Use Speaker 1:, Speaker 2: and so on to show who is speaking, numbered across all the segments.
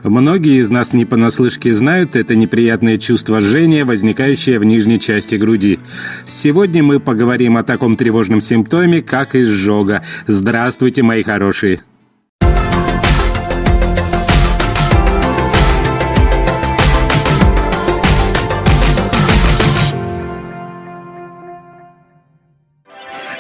Speaker 1: Многие из нас не понаслышке знают это неприятное чувство жжения, возникающее в нижней части груди. Сегодня мы поговорим о таком тревожном симптоме, как изжога. Здравствуйте, мои хорошие!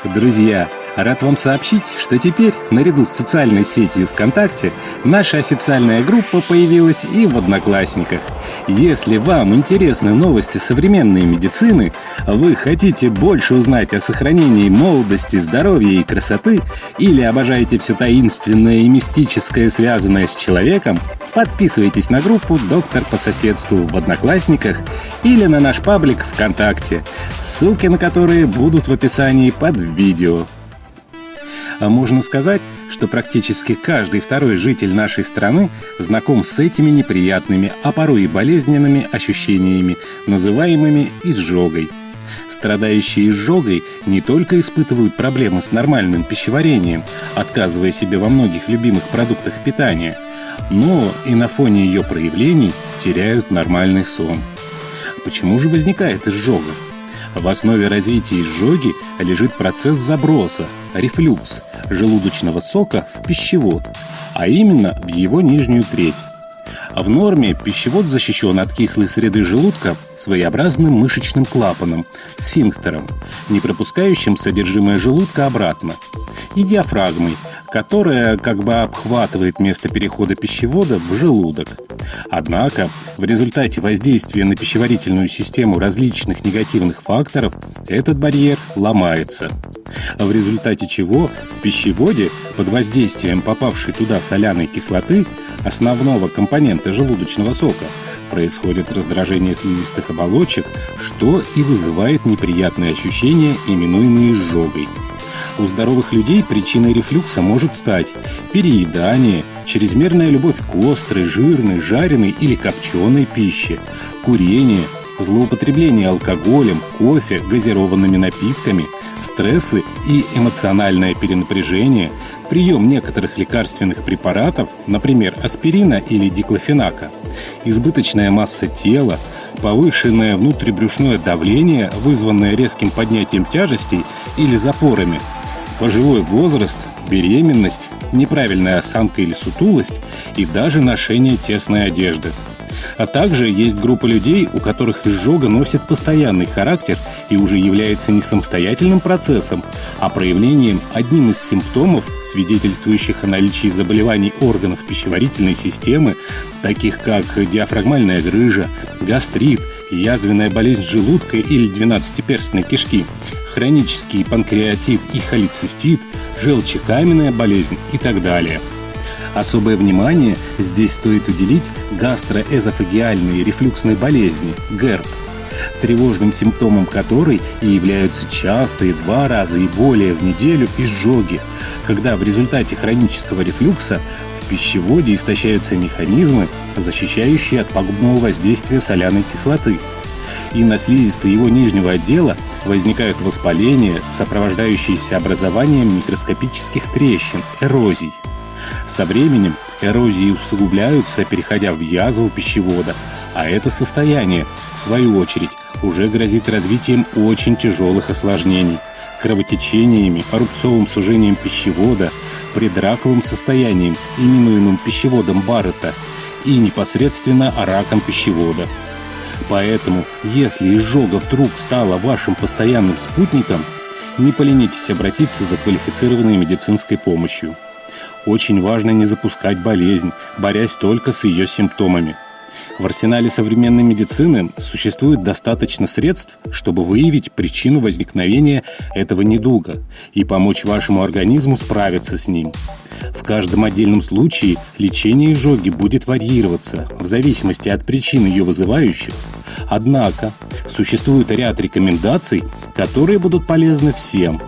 Speaker 1: Друзья, рад вам сообщить, что теперь, наряду с социальной сетью ВКонтакте, наша официальная группа появилась и в Одноклассниках. Если вам интересны новости современной медицины, вы хотите больше узнать о сохранении молодости, здоровья и красоты, или обожаете все таинственное и мистическое, связанное с человеком, подписывайтесь на группу «Доктор по соседству» в Одноклассниках или на наш паблик ВКонтакте, ссылки на которые будут в описании под видео. А можно сказать, что практически каждый второй житель нашей страны знаком с этими неприятными, а порой и болезненными ощущениями, называемыми изжогой. Страдающие изжогой не только испытывают проблемы с нормальным пищеварением, отказывая себе во многих любимых продуктах питания, но и на фоне ее проявлений теряют нормальный сон. Почему же возникает изжога? В основе развития изжоги лежит процесс заброса, рефлюкс, желудочного сока в пищевод, а именно в его нижнюю треть. В норме пищевод защищен от кислой среды желудка своеобразным мышечным клапаном, сфинктером, не пропускающим содержимое желудка обратно, и диафрагмой, которая как бы обхватывает место перехода пищевода в желудок. Однако, в результате воздействия на пищеварительную систему различных негативных факторов этот барьер ломается. В результате чего в пищеводе под воздействием попавшей туда соляной кислоты, основного компонента желудочного сока, происходит раздражение слизистых оболочек, что и вызывает неприятные ощущения, именуемые изжогой. У здоровых людей причиной рефлюкса может стать переедание, чрезмерная любовь к острой, жирной, жареной или копченой пище, курение, злоупотребление алкоголем, кофе, газированными напитками, стрессы и эмоциональное перенапряжение, прием некоторых лекарственных препаратов, например, аспирина или диклофенака, избыточная масса тела, повышенное внутрибрюшное давление, вызванное резким поднятием тяжестей или запорами, пожилой возраст, беременность, неправильная осанка или сутулость и даже ношение тесной одежды. А также есть группа людей, у которых изжога носит постоянный характер и уже является не самостоятельным процессом, а проявлением одним из симптомов, свидетельствующих о наличии заболеваний органов пищеварительной системы, таких как диафрагмальная грыжа, гастрит, язвенная болезнь желудка или двенадцатиперстной кишки, хронический панкреатит и холецистит, желчекаменная болезнь и так далее. Особое внимание здесь стоит уделить гастроэзофагиальной рефлюксной болезни – ГЭРБ, тревожным симптомом которой и являются частые 2 раза и более в неделю изжоги, когда в результате хронического рефлюкса в пищеводе истощаются механизмы, защищающие от пагубного воздействия соляной кислоты. И на слизистой его нижнего отдела возникают воспаления, сопровождающиеся образованием микроскопических трещин, эрозий. Со временем эрозии усугубляются, переходя в язву пищевода, а это состояние, в свою очередь, уже грозит развитием очень тяжелых осложнений, кровотечениями, рубцовым сужением пищевода, предраковым состоянием, именуемым пищеводом Баррета, и непосредственно раком пищевода. Поэтому, если изжога вдруг стала вашим постоянным спутником, не поленитесь обратиться за квалифицированной медицинской помощью. Очень важно не запускать болезнь, борясь только с ее симптомами. В арсенале современной медицины существует достаточно средств, чтобы выявить причину возникновения этого недуга и помочь вашему организму справиться с ним. В каждом отдельном случае лечение изжоги будет варьироваться в зависимости от причин ее вызывающих. Однако существует ряд рекомендаций, которые будут полезны всем.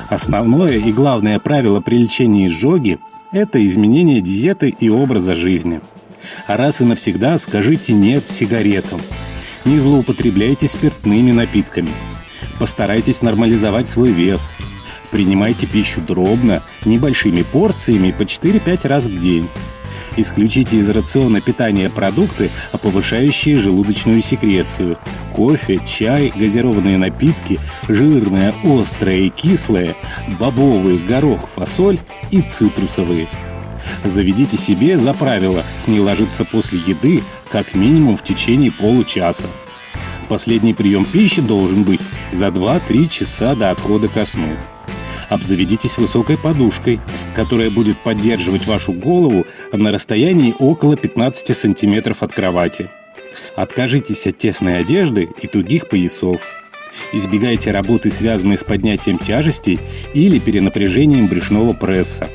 Speaker 1: Основное и главное правило при лечении изжоги – это изменение диеты и образа жизни. А раз и навсегда скажите «нет» сигаретам. Не злоупотребляйте спиртными напитками. Постарайтесь нормализовать свой вес. Принимайте пищу дробно, небольшими порциями по 4-5 раз в день. Исключите из рациона питания продукты, повышающие желудочную секрецию. Кофе, чай, газированные напитки, жирное, острое и кислое, бобовые, горох, фасоль и цитрусовые. Заведите себе за правило не ложиться после еды как минимум в течение получаса. Последний прием пищи должен быть за 2-3 часа до отхода ко сну. Обзаведитесь высокой подушкой, которая будет поддерживать вашу голову на расстоянии около 15 сантиметров от кровати. Откажитесь от тесной одежды и тугих поясов. Избегайте работы, связанной с поднятием тяжестей или перенапряжением брюшного пресса.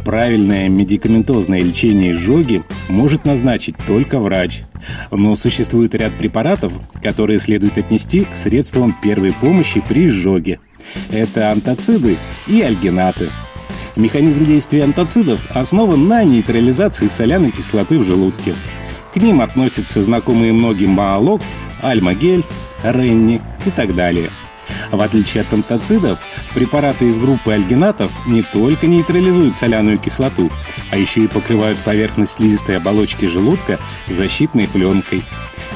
Speaker 1: Правильное медикаментозное лечение изжоги может назначить только врач, но существует ряд препаратов, которые следует отнести к средствам первой помощи при изжоге. Это антоциды и альгинаты. Механизм действия антоцидов основан на нейтрализации соляной кислоты в желудке. К ним относятся знакомые многим Маалокс, Альмагель, Ренни и так далее. В отличие от антоцидов, препараты из группы альгинатов не только нейтрализуют соляную кислоту, а еще и покрывают поверхность слизистой оболочки желудка защитной пленкой.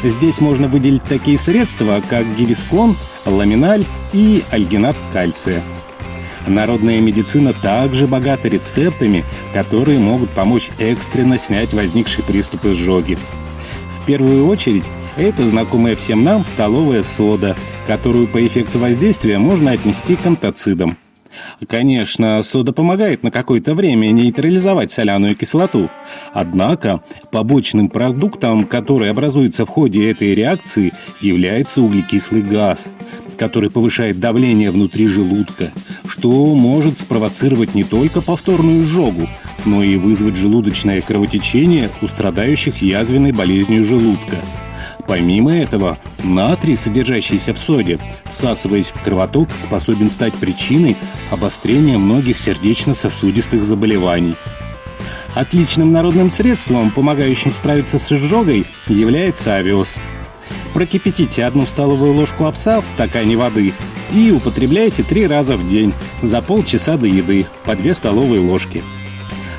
Speaker 1: Здесь можно выделить такие средства, как гивискон, ламиналь и альгинат кальция. Народная медицина также богата рецептами, которые могут помочь экстренно снять возникший приступ изжоги. В первую очередь, это знакомая всем нам столовая сода, которую по эффекту воздействия можно отнести к антоцидам. Конечно, сода помогает на какое-то время нейтрализовать соляную кислоту. Однако побочным продуктом, который образуется в ходе этой реакции, является углекислый газ, который повышает давление внутри желудка, что может спровоцировать не только повторную изжогу, но и вызвать желудочное кровотечение у страдающих язвенной болезнью желудка. Помимо этого, натрий, содержащийся в соде, всасываясь в кровоток, способен стать причиной обострения многих сердечно-сосудистых заболеваний. Отличным народным средством, помогающим справиться с изжогой, является овес. Прокипятите 1 столовую ложку овса в стакане воды и употребляйте 3 раза в день за полчаса до еды по 2 столовые ложки.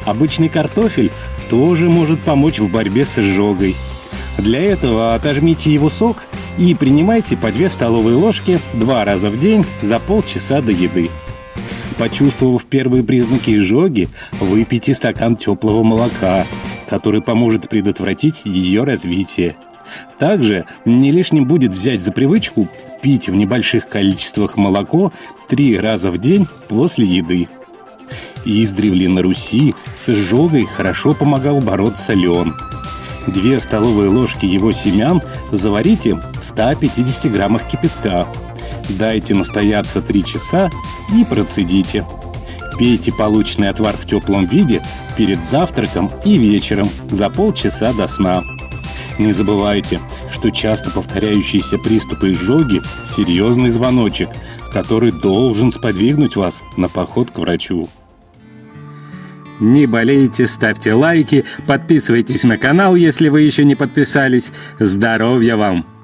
Speaker 1: Обычный картофель тоже может помочь в борьбе с изжогой. Для этого отожмите его сок и принимайте по 2 столовые ложки 2 раза в день за полчаса до еды. Почувствовав первые признаки изжоги, выпейте стакан теплого молока, который поможет предотвратить ее развитие. Также не лишним будет взять за привычку пить в небольших количествах молоко 3 раза в день после еды. Издревле на Руси с изжогой хорошо помогал бороться лен. 2 столовые ложки его семян заварите в 150 граммах кипятка. Дайте настояться 3 часа и процедите. Пейте полученный отвар в теплом виде перед завтраком и вечером за полчаса до сна. Не забывайте, что часто повторяющиеся приступы изжоги – серьезный звоночек, который должен сподвигнуть вас на поход к врачу. Не болейте, ставьте лайки, подписывайтесь на канал, если вы еще не подписались. Здоровья вам!